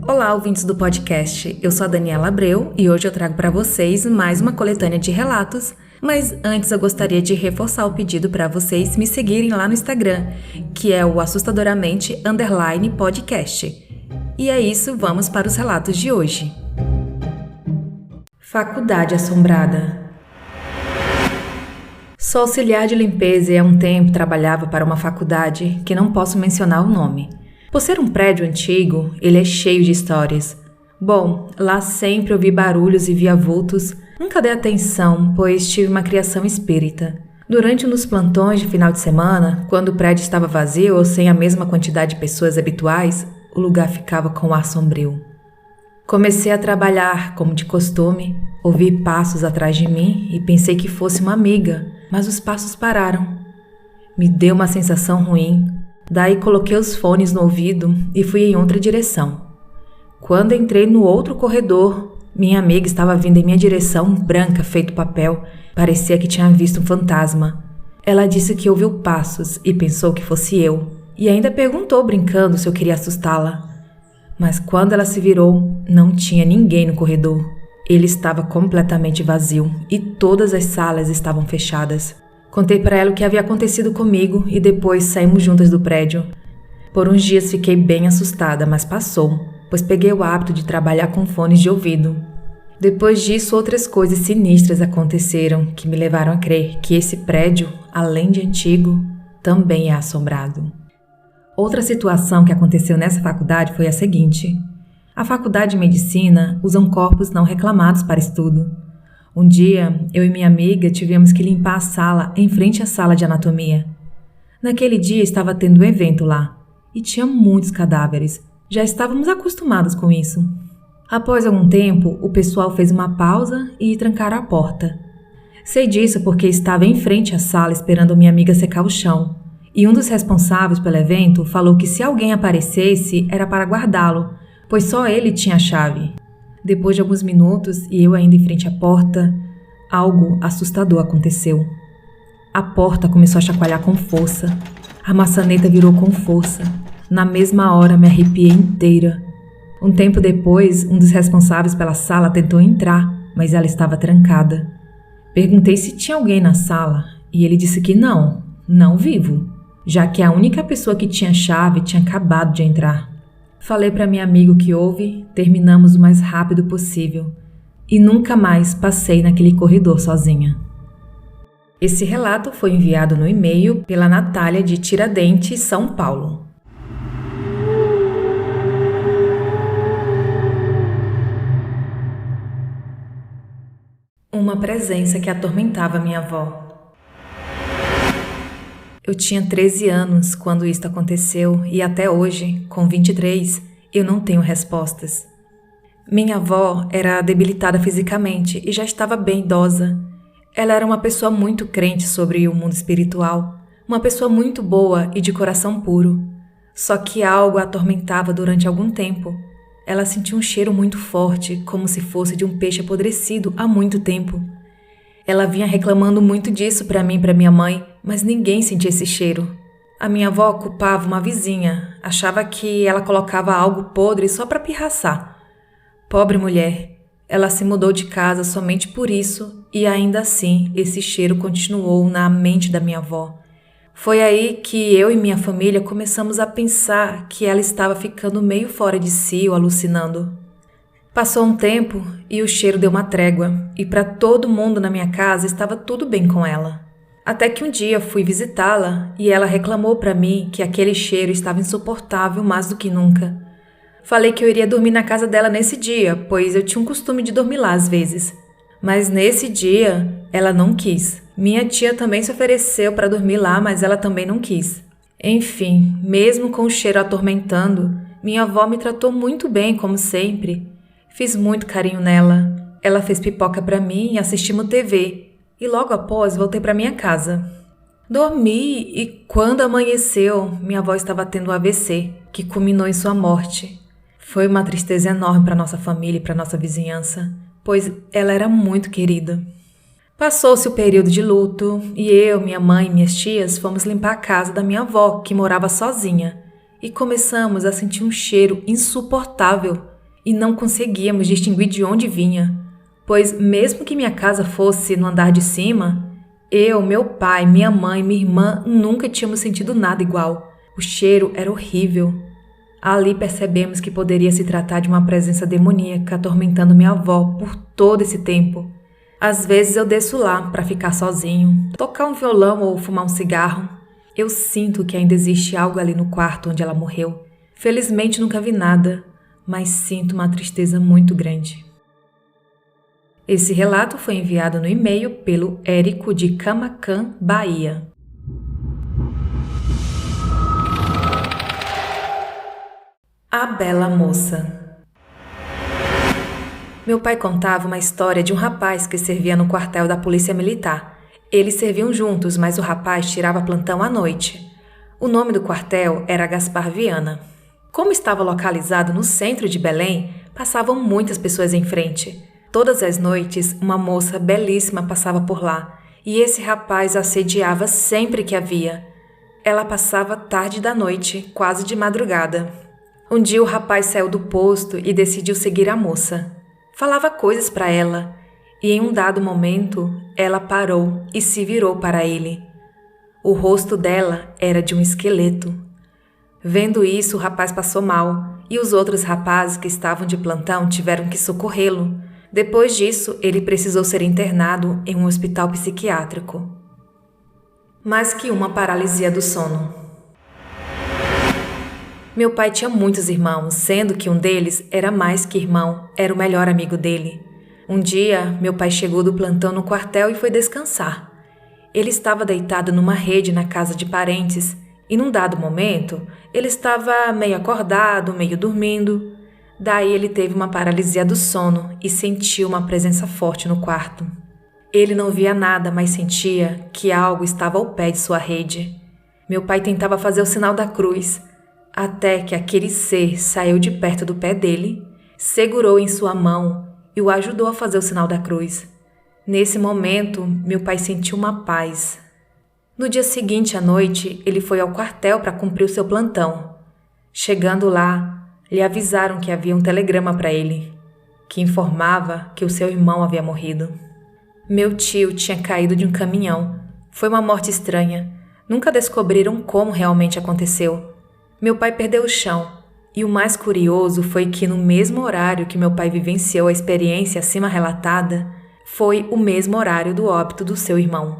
Olá, ouvintes do podcast. Eu sou a Daniela Abreu e hoje eu trago para vocês mais uma coletânea de relatos, mas antes eu gostaria de reforçar o pedido para vocês me seguirem lá no Instagram, que é o assustadoramente_podcast. E é isso, vamos para os relatos de hoje. Faculdade assombrada. Sou auxiliar de limpeza e há um tempo trabalhava para uma faculdade que não posso mencionar o nome. Por ser um prédio antigo, ele é cheio de histórias. Bom, lá sempre ouvi barulhos e via vultos. Nunca dei atenção, pois tive uma criação espírita. Durante um dos plantões de final de semana, quando o prédio estava vazio ou sem a mesma quantidade de pessoas habituais, o lugar ficava com ar sombrio. Comecei a trabalhar, como de costume, ouvi passos atrás de mim e pensei que fosse uma amiga, mas os passos pararam. Me deu uma sensação ruim. Daí coloquei os fones no ouvido e fui em outra direção. Quando entrei no outro corredor, minha amiga estava vindo em minha direção, branca feito papel. Parecia que tinha visto um fantasma. Ela disse que ouviu passos e pensou que fosse eu. E ainda perguntou brincando se eu queria assustá-la. Mas quando ela se virou, não tinha ninguém no corredor. Ele estava completamente vazio e todas as salas estavam fechadas. Contei para ela o que havia acontecido comigo e depois saímos juntas do prédio. Por uns dias fiquei bem assustada, mas passou, pois peguei o hábito de trabalhar com fones de ouvido. Depois disso, outras coisas sinistras aconteceram que me levaram a crer que esse prédio, além de antigo, também é assombrado. Outra situação que aconteceu nessa faculdade foi a seguinte. A faculdade de medicina usa corpos não reclamados para estudo. Um dia, eu e minha amiga tivemos que limpar a sala em frente à sala de anatomia. Naquele dia estava tendo um evento lá, e tinha muitos cadáveres. Já estávamos acostumados com isso. Após algum tempo, o pessoal fez uma pausa e trancaram a porta. Sei disso porque estava em frente à sala esperando minha amiga secar o chão, e um dos responsáveis pelo evento falou que se alguém aparecesse era para guardá-lo, pois só ele tinha a chave. Depois de alguns minutos e eu ainda em frente à porta, algo assustador aconteceu. A porta começou a chacoalhar com força. A maçaneta virou com força. Na mesma hora me arrepiei inteira. Um tempo depois, um dos responsáveis pela sala tentou entrar, mas ela estava trancada. Perguntei se tinha alguém na sala e ele disse que não vivo, já que a única pessoa que tinha chave tinha acabado de entrar. Falei para minha amiga o que houve, terminamos o mais rápido possível e nunca mais passei naquele corredor sozinha. Esse relato foi enviado no e-mail pela Natália de Tiradentes, São Paulo. Uma presença que atormentava minha avó. Eu tinha 13 anos quando isto aconteceu e até hoje, com 23, eu não tenho respostas. Minha avó era debilitada fisicamente e já estava bem idosa. Ela era uma pessoa muito crente sobre o mundo espiritual, uma pessoa muito boa e de coração puro. Só que algo a atormentava durante algum tempo. Ela sentia um cheiro muito forte, como se fosse de um peixe apodrecido há muito tempo. Ela vinha reclamando muito disso para mim e para minha mãe, mas ninguém sentia esse cheiro. A minha avó culpava uma vizinha, achava que ela colocava algo podre só para pirraçar. Pobre mulher, ela se mudou de casa somente por isso e ainda assim esse cheiro continuou na mente da minha avó. Foi aí que eu e minha família começamos a pensar que ela estava ficando meio fora de si ou alucinando. Passou um tempo e o cheiro deu uma trégua e para todo mundo na minha casa estava tudo bem com ela. Até que um dia fui visitá-la e ela reclamou para mim que aquele cheiro estava insuportável mais do que nunca. Falei que eu iria dormir na casa dela nesse dia, pois eu tinha um costume de dormir lá às vezes. Mas nesse dia ela não quis. Minha tia também se ofereceu para dormir lá, mas ela também não quis. Enfim, mesmo com o cheiro atormentando, minha avó me tratou muito bem, como sempre. Fiz muito carinho nela. Ela fez pipoca para mim e assistimos TV. E logo após voltei para minha casa. Dormi e quando amanheceu, minha avó estava tendo um AVC, que culminou em sua morte. Foi uma tristeza enorme para nossa família e para nossa vizinhança, pois ela era muito querida. Passou-se o período de luto e eu, minha mãe e minhas tias fomos limpar a casa da minha avó, que morava sozinha, e começamos a sentir um cheiro insuportável. e não conseguíamos distinguir de onde vinha, pois mesmo que minha casa fosse no andar de cima, eu, meu pai, minha mãe e minha irmã nunca tínhamos sentido nada igual. O cheiro era horrível. Ali percebemos que poderia se tratar de uma presença demoníaca atormentando minha avó por todo esse tempo. Às vezes eu desço lá para ficar sozinho, tocar um violão ou fumar um cigarro. Eu sinto que ainda existe algo ali no quarto onde ela morreu. Felizmente nunca vi nada, mas sinto uma tristeza muito grande. Esse relato foi enviado no e-mail pelo Érico de Camaquã, Bahia. A Bela Moça. Meu pai contava uma história de um rapaz que servia no quartel da Polícia Militar. Eles serviam juntos, mas o rapaz tirava plantão à noite. O nome do quartel era Gaspar Viana. Como estava localizado no centro de Belém, passavam muitas pessoas em frente. Todas as noites, uma moça belíssima passava por lá, e esse rapaz a assediava sempre que a via. Ela passava tarde da noite, quase de madrugada. Um dia o rapaz saiu do posto e decidiu seguir a moça. Falava coisas para ela, e em um dado momento, ela parou e se virou para ele. O rosto dela era de um esqueleto. Vendo isso, o rapaz passou mal, e os outros rapazes que estavam de plantão tiveram que socorrê-lo. Depois disso, ele precisou ser internado em um hospital psiquiátrico. Mais que uma paralisia do sono. Meu pai tinha muitos irmãos, sendo que um deles era mais que irmão, era o melhor amigo dele. Um dia, meu pai chegou do plantão no quartel e foi descansar. Ele estava deitado numa rede na casa de parentes e, num dado momento, ele estava meio acordado, meio dormindo. Daí ele teve uma paralisia do sono e sentiu uma presença forte no quarto. Ele não via nada, mas sentia que algo estava ao pé de sua rede. Meu pai tentava fazer o sinal da cruz, até que aquele ser saiu de perto do pé dele, segurou em sua mão e o ajudou a fazer o sinal da cruz. Nesse momento, meu pai sentiu uma paz. No dia seguinte à noite, ele foi ao quartel para cumprir o seu plantão. Chegando lá, lhe avisaram que havia um telegrama para ele, que informava que o seu irmão havia morrido. Meu tio tinha caído de um caminhão. Foi uma morte estranha. Nunca descobriram como realmente aconteceu. Meu pai perdeu o chão, e o mais curioso foi que no mesmo horário que meu pai vivenciou a experiência acima relatada, foi o mesmo horário do óbito do seu irmão.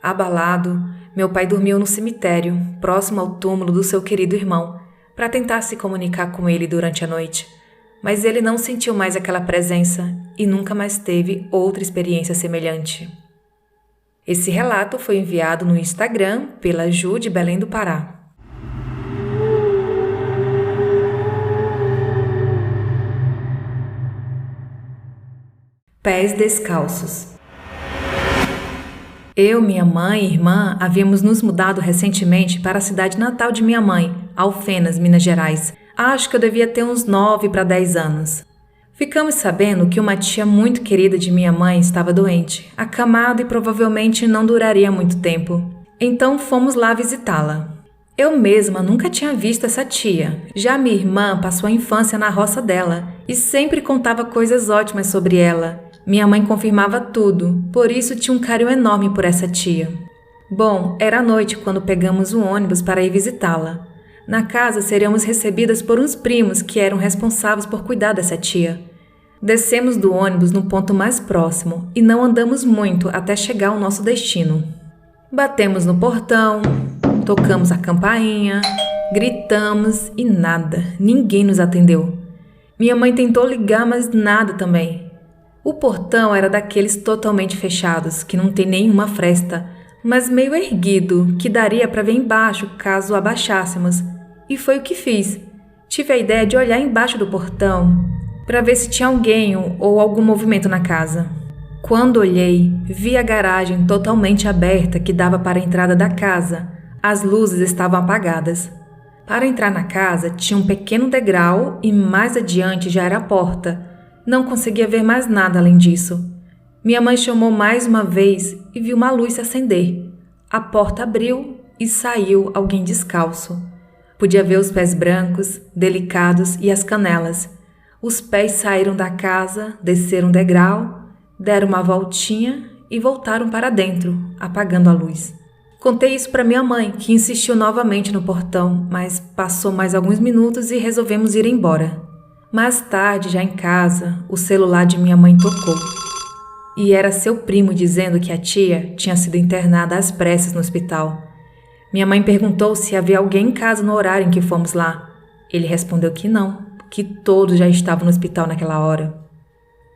Abalado, meu pai dormiu no cemitério, próximo ao túmulo do seu querido irmão, para tentar se comunicar com ele durante a noite, mas ele não sentiu mais aquela presença e nunca mais teve outra experiência semelhante. Esse relato foi enviado no Instagram pela Ju de Belém do Pará. Pés descalços. Eu, minha mãe e irmã havíamos nos mudado recentemente para a cidade natal de minha mãe, Alfenas, Minas Gerais. Acho que eu devia ter uns 9 para 10 anos. Ficamos sabendo que uma tia muito querida de minha mãe estava doente, acamada e provavelmente não duraria muito tempo. Então fomos lá visitá-la. Eu mesma nunca tinha visto essa tia. Já minha irmã passou a infância na roça dela e sempre contava coisas ótimas sobre ela. Minha mãe confirmava tudo, por isso tinha um carinho enorme por essa tia. Bom, era noite quando pegamos um ônibus para ir visitá-la. Na casa seríamos recebidas por uns primos que eram responsáveis por cuidar dessa tia. Descemos do ônibus no ponto mais próximo e não andamos muito até chegar ao nosso destino. Batemos no portão, tocamos a campainha, gritamos e nada, ninguém nos atendeu. Minha mãe tentou ligar, mas nada também. O portão era daqueles totalmente fechados, que não tem nenhuma fresta, mas meio erguido, que daria para ver embaixo caso abaixássemos. E foi o que fiz. Tive a ideia de olhar embaixo do portão para ver se tinha alguém ou algum movimento na casa. Quando olhei, vi a garagem totalmente aberta que dava para a entrada da casa. As luzes estavam apagadas. Para entrar na casa, tinha um pequeno degrau e mais adiante já era a porta. Não conseguia ver mais nada além disso. Minha mãe chamou mais uma vez e viu uma luz se acender. A porta abriu e saiu alguém descalço. Podia ver os pés brancos, delicados e as canelas. Os pés saíram da casa, desceram um degrau, deram uma voltinha e voltaram para dentro, apagando a luz. Contei isso para minha mãe, que insistiu novamente no portão, mas passou mais alguns minutos e resolvemos ir embora. Mais tarde, já em casa, o celular de minha mãe tocou. E era seu primo dizendo que a tia tinha sido internada às pressas no hospital. Minha mãe perguntou se havia alguém em casa no horário em que fomos lá. Ele respondeu que não, que todos já estavam no hospital naquela hora.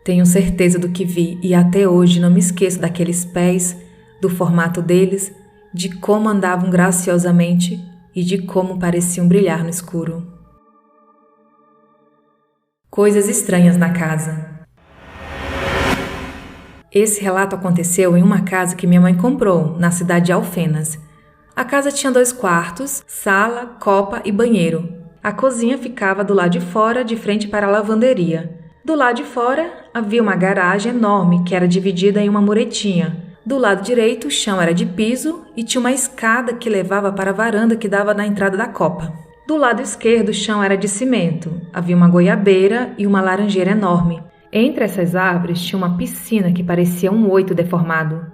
Tenho certeza do que vi e até hoje não me esqueço daqueles pés, do formato deles, de como andavam graciosamente e de como pareciam brilhar no escuro. Coisas estranhas na casa. Esse relato aconteceu em uma casa que minha mãe comprou, na cidade de Alfenas. A casa tinha 2 quartos, sala, copa e banheiro. A cozinha ficava do lado de fora, de frente para a lavanderia. Do lado de fora havia uma garagem enorme que era dividida em uma muretinha. Do lado direito o chão era de piso e tinha uma escada que levava para a varanda que dava na entrada da copa. Do lado esquerdo o chão era de cimento. Havia uma goiabeira e uma laranjeira enorme. Entre essas árvores tinha uma piscina que parecia um 8 deformado.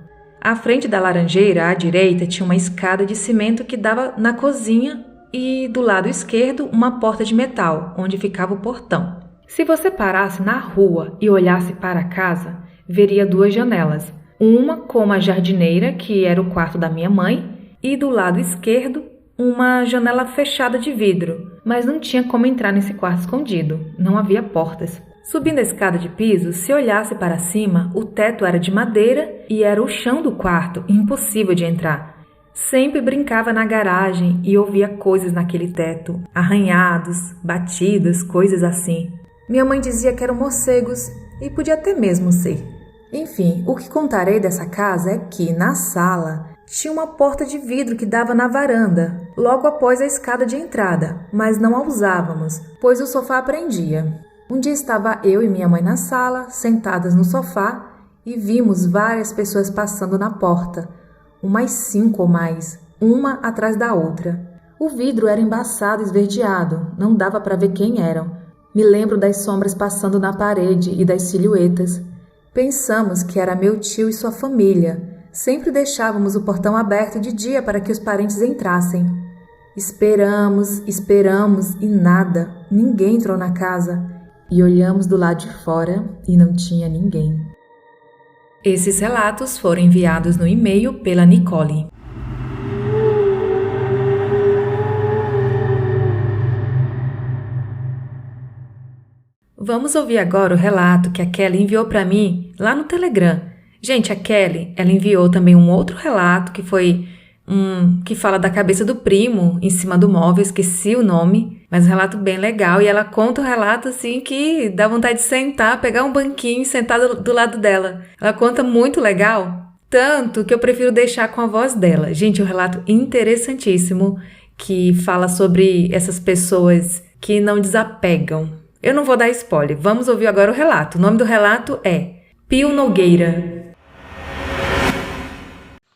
À frente da laranjeira, à direita, tinha uma escada de cimento que dava na cozinha e, do lado esquerdo, uma porta de metal, onde ficava o portão. Se você parasse na rua e olhasse para a casa, veria 2 janelas. Uma com uma jardineira, que era o quarto da minha mãe, e do lado esquerdo, uma janela fechada de vidro, mas não tinha como entrar nesse quarto escondido, não havia portas. Subindo a escada de piso, se olhasse para cima, o teto era de madeira e era o chão do quarto, impossível de entrar. Sempre brincava na garagem e ouvia coisas naquele teto, arranhados, batidas, coisas assim. Minha mãe dizia que eram morcegos e podia até mesmo ser. Enfim, o que contarei dessa casa é que, na sala, tinha uma porta de vidro que dava na varanda, logo após a escada de entrada, mas não a usávamos, pois o sofá prendia. Um dia estava eu e minha mãe na sala, sentadas no sofá, e vimos várias pessoas passando na porta, umas 5 ou mais, uma atrás da outra. O vidro era embaçado e esverdeado, não dava para ver quem eram. Me lembro das sombras passando na parede e das silhuetas. Pensamos que era meu tio e sua família. Sempre deixávamos o portão aberto de dia para que os parentes entrassem. Esperamos e nada. Ninguém entrou na casa. E olhamos do lado de fora e não tinha ninguém. Esses relatos foram enviados no e-mail pela Nicole. Vamos ouvir agora o relato que a Kelly enviou para mim lá no Telegram. Gente, a Kelly, ela enviou também um outro relato que foi que fala da cabeça do primo em cima do móvel, esqueci o nome, mas um relato bem legal. E ela conta o relato assim que dá vontade de sentar, pegar um banquinho e sentar do lado dela. Ela conta muito legal, tanto que eu prefiro deixar com a voz dela. Gente, um relato interessantíssimo que fala sobre essas pessoas que não desapegam. Eu não vou dar spoiler, vamos ouvir agora o relato. O nome do relato é Pio Nogueira.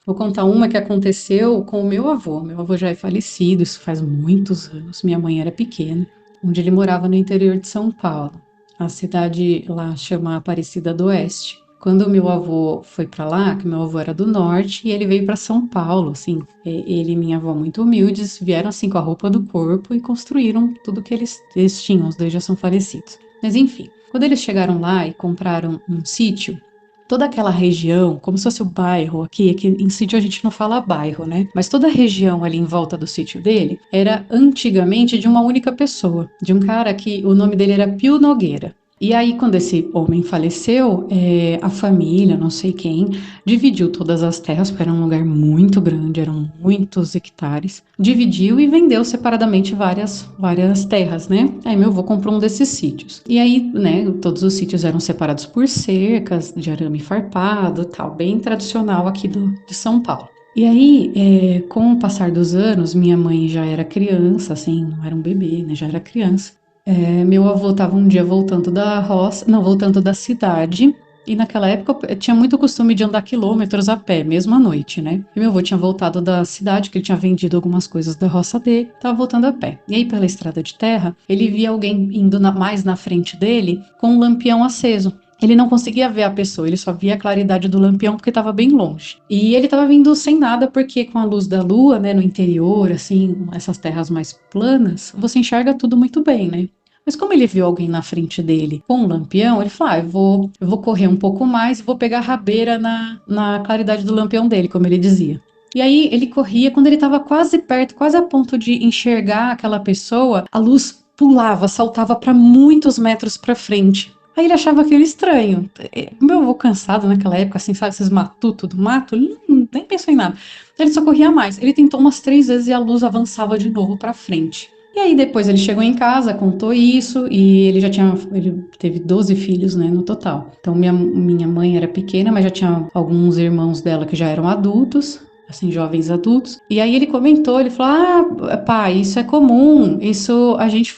Vou contar uma que aconteceu com o meu avô. Meu avô já é falecido, isso faz muitos anos. Minha mãe era pequena, onde ele morava no interior de São Paulo. A cidade lá chama Aparecida do Oeste. Quando meu avô foi para lá, que meu avô era do norte, e ele veio para São Paulo, assim, ele e minha avó muito humildes, vieram assim com a roupa do corpo e construíram tudo que eles tinham, os 2 já são falecidos. Mas enfim, quando eles chegaram lá e compraram um sítio, toda aquela região, como se fosse o bairro aqui em sítio a gente não fala bairro, né? Mas toda a região ali em volta do sítio dele era antigamente de uma única pessoa, de um cara que o nome dele era Pio Nogueira. E aí, quando esse homem faleceu, a família, não sei quem, dividiu todas as terras, porque era um lugar muito grande, eram muitos hectares, dividiu e vendeu separadamente várias terras, né? Aí meu avô comprou um desses sítios. E aí, né, todos os sítios eram separados por cercas de arame farpado, tal, bem tradicional aqui de São Paulo. E aí, com o passar dos anos, minha mãe já era criança, assim, não era um bebê, né, já era criança. Meu avô estava um dia voltando da cidade E naquela época eu tinha muito costume de andar quilômetros a pé, mesmo à noite, né? E meu avô tinha voltado da cidade, que ele tinha vendido algumas coisas da roça dele, tava voltando a pé. E aí, pela estrada de terra, ele via alguém indo mais na frente dele com um lampião aceso. Ele não conseguia ver a pessoa, ele só via a claridade do lampião porque estava bem longe. E ele estava vindo sem nada, porque com a luz da lua, né, no interior, assim, essas terras mais planas, você enxerga tudo muito bem, né? Mas como ele viu alguém na frente dele com um lampião, ele falou: eu vou correr um pouco mais e vou pegar a rabeira na claridade do lampião dele, como ele dizia. E aí ele corria, quando ele estava quase perto, quase a ponto de enxergar aquela pessoa, a luz pulava, saltava para muitos metros para frente. Aí ele achava aquilo estranho. Meu avô cansado naquela época, assim, sabe, esses matutos do mato, ele nem pensou em nada. Ele só corria mais. Ele tentou umas 3 vezes e a luz avançava de novo para frente. E aí depois ele chegou em casa, contou isso e ele teve 12 filhos, né, no total. Então minha mãe era pequena, mas já tinha alguns irmãos dela que já eram adultos, assim, jovens adultos. E aí ele comentou, ele falou: "Ah, pai, isso é comum. Isso a gente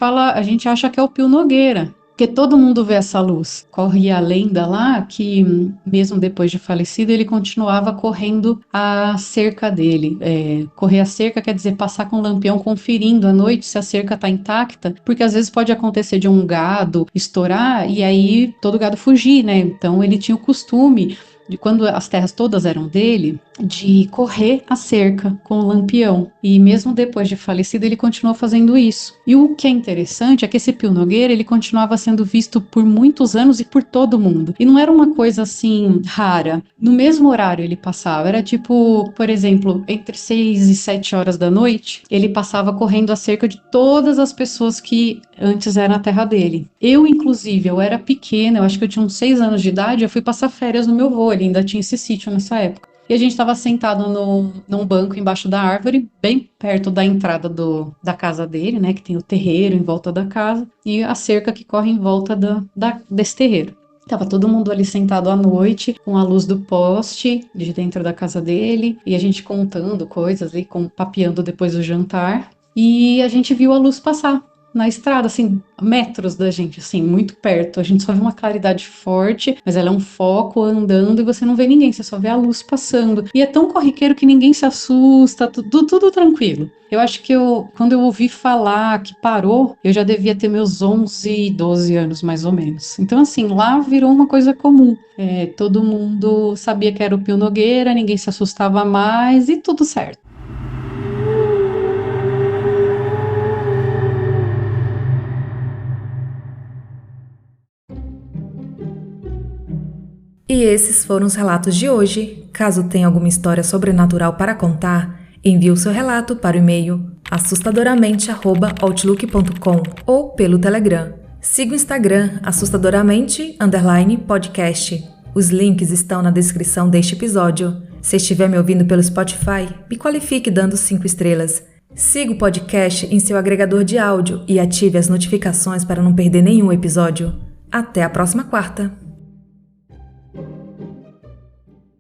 acha que é o Pio Nogueira. Porque todo mundo vê essa luz." Corria a lenda lá que, mesmo depois de falecido, ele continuava correndo a cerca dele. Correr a cerca quer dizer passar com o lampião conferindo à noite se a cerca está intacta, porque às vezes pode acontecer de um gado estourar e aí todo gado fugir, né? Então ele tinha o costume de, quando as terras todas eram dele, de correr a cerca com o lampião. E mesmo depois de falecido, ele continuou fazendo isso. E o que é interessante é que esse Pio Nogueira, ele continuava sendo visto por muitos anos e por todo mundo. E não era uma coisa assim rara. No mesmo horário ele passava. Era tipo, por exemplo, entre 6 e 7 horas da noite, ele passava correndo a cerca de todas as pessoas que antes eram na terra dele. Inclusive, eu era pequena, eu acho que eu tinha uns 6 anos de idade, eu fui passar férias no meu avô, ele ainda tinha esse sítio nessa época. E a gente estava sentado num banco embaixo da árvore, bem perto da entrada da casa dele, né? Que tem o terreiro em volta da casa e a cerca que corre em volta desse terreiro. Tava todo mundo ali sentado à noite, com a luz do poste de dentro da casa dele, e a gente contando coisas ali, papeando depois do jantar. E a gente viu a luz passar na estrada, assim, metros da gente, assim, muito perto. A gente só vê uma claridade forte, mas ela é um foco andando e você não vê ninguém, você só vê a luz passando. E é tão corriqueiro que ninguém se assusta, tudo tranquilo. Eu acho que quando eu ouvi falar que parou, eu já devia ter meus 11, 12 anos, mais ou menos. Então, assim, lá virou uma coisa comum. Todo mundo sabia que era o Pio Nogueira, ninguém se assustava mais e tudo certo. E esses foram os relatos de hoje. Caso tenha alguma história sobrenatural para contar, envie o seu relato para o e-mail assustadoramente@outlook.com ou pelo Telegram. Siga o Instagram assustadoramente_podcast. Os links estão na descrição deste episódio. Se estiver me ouvindo pelo Spotify, me qualifique dando 5 estrelas. Siga o podcast em seu agregador de áudio e ative as notificações para não perder nenhum episódio. Até a próxima quarta!